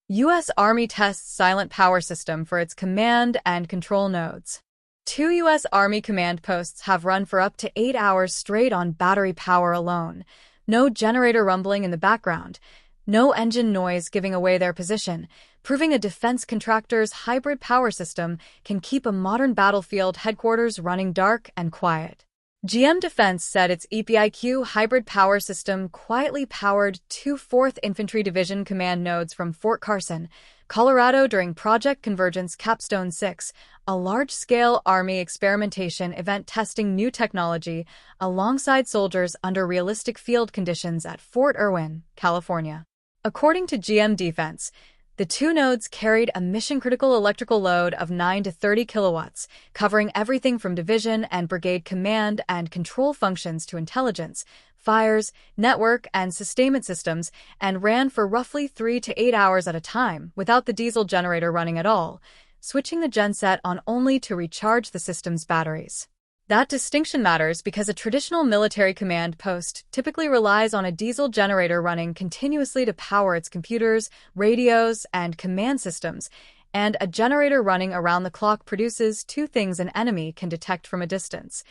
U.S. Army tests silent power system for its command and control nodes. 2 U.S. Army command posts have run for up to 8 hours straight on battery power alone. No generator rumbling in the background. No engine noise giving away their position, proving a defense contractor's hybrid power system can keep a modern battlefield headquarters running dark and quiet. GM Defense said its EPIQ hybrid power system quietly powered 2 4th Infantry Division command nodes from Fort Carson, Colorado during Project Convergence Capstone 6, a large-scale Army experimentation event testing new technology alongside soldiers under realistic field conditions at Fort Irwin, California. According to GM Defense, the 2 nodes carried a mission-critical electrical load of 9 to 30 kilowatts, covering everything from division and brigade command and control functions to intelligence, fires, network, and sustainment systems, and ran for roughly 3 to 8 hours at a time without the diesel generator running at all, switching the genset on only to recharge the system's batteries. That distinction matters because a traditional military command post typically relies on a diesel generator running continuously to power its computers, radios, and command systems, and a generator running around the clock produces 2 things an enemy can detect from a distance: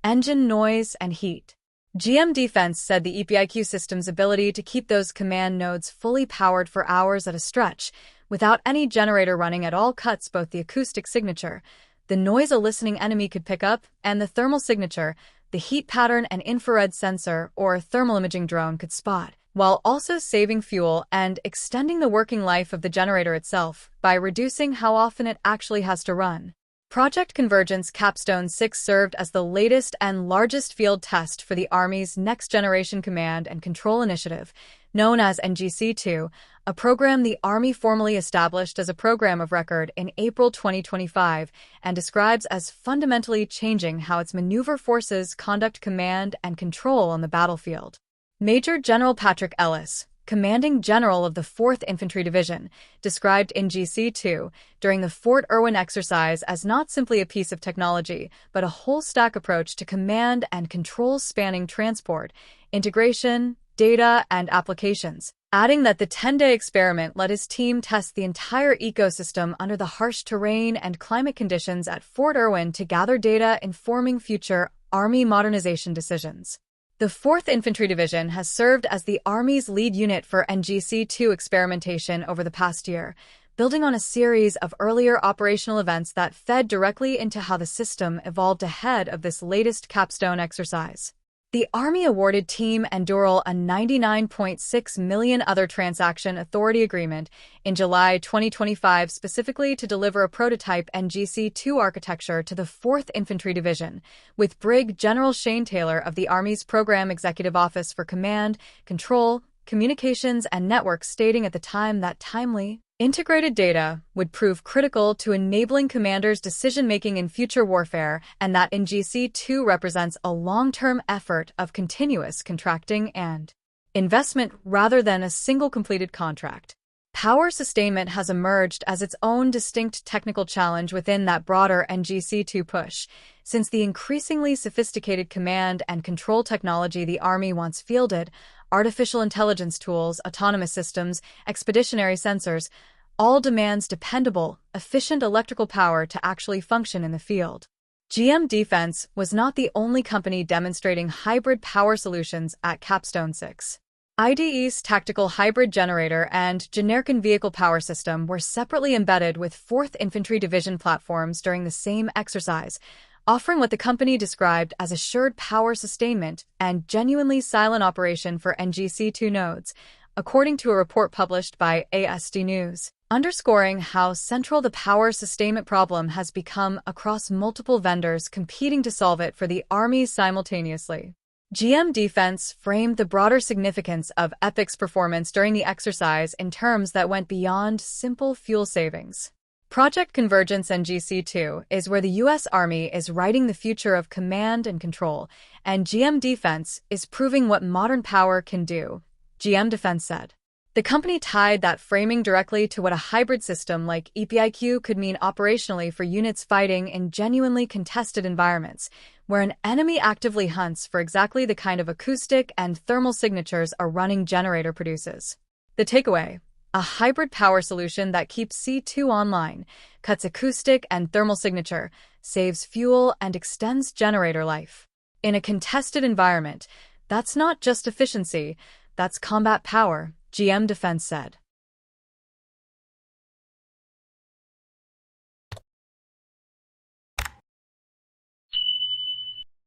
engine noise and heat. GM Defense said the EPIQ system's ability to keep those command nodes fully powered for hours at a stretch, without any generator running at all, cuts both the acoustic signature, the noise a listening enemy could pick up, and the thermal signature, the heat pattern an infrared sensor or thermal imaging drone could spot, while also saving fuel and extending the working life of the generator itself by reducing how often it actually has to run. Project Convergence Capstone 6 served as the latest and largest field test for the Army's next-generation command and control initiative, known as NGC-2, a program the Army formally established as a program of record in April 2025 and describes as fundamentally changing how its maneuver forces conduct command and control on the battlefield. Major General Patrick Ellis, commanding general of the 4th Infantry Division, described NGC-2 during the Fort Irwin exercise as not simply a piece of technology, but a whole-stack approach to command and control spanning transport, integration, data, and applications, adding that the 10-day experiment let his team test the entire ecosystem under the harsh terrain and climate conditions at Fort Irwin to gather data informing future Army modernization decisions. The 4th Infantry Division has served as the Army's lead unit for NGC-2 experimentation over the past year, building on a series of earlier operational events that fed directly into how the system evolved ahead of this latest capstone exercise. The Army awarded Team Endural a $99.6 million other transaction authority agreement in July 2025 specifically to deliver a prototype NGC-2 architecture to the 4th Infantry Division, with Brig General Shane Taylor of the Army's Program Executive Office for Command, Control, Communications, and Networks stating at the time that timely, integrated data would prove critical to enabling commanders' decision-making in future warfare, and that NGC-2 represents a long-term effort of continuous contracting and investment rather than a single completed contract. Power sustainment has emerged as its own distinct technical challenge within that broader NGC-2 push, since the increasingly sophisticated command and control technology the Army once fielded, artificial intelligence tools, autonomous systems, expeditionary sensors, all demands dependable, efficient electrical power to actually function in the field. GM Defense was not the only company demonstrating hybrid power solutions at Capstone 6. IDE's tactical hybrid generator and Genercan vehicle power system were separately embedded with 4th Infantry Division platforms during the same exercise, offering what the company described as assured power sustainment and genuinely silent operation for NGC-2 nodes, according to a report published by ASD News, underscoring how central the power sustainment problem has become across multiple vendors competing to solve it for the Army simultaneously. GM Defense framed the broader significance of EPIQ's performance during the exercise in terms that went beyond simple fuel savings. Project Convergence NGC-2 is where the U.S. Army is writing the future of command and control, and GM Defense is proving what modern power can do, GM Defense said. The company tied that framing directly to what a hybrid system like EPIQ could mean operationally for units fighting in genuinely contested environments, where an enemy actively hunts for exactly the kind of acoustic and thermal signatures a running generator produces. The takeaway: a hybrid power solution that keeps C2 online, cuts acoustic and thermal signature, saves fuel, and extends generator life. In a contested environment, that's not just efficiency, that's combat power, GM Defense said.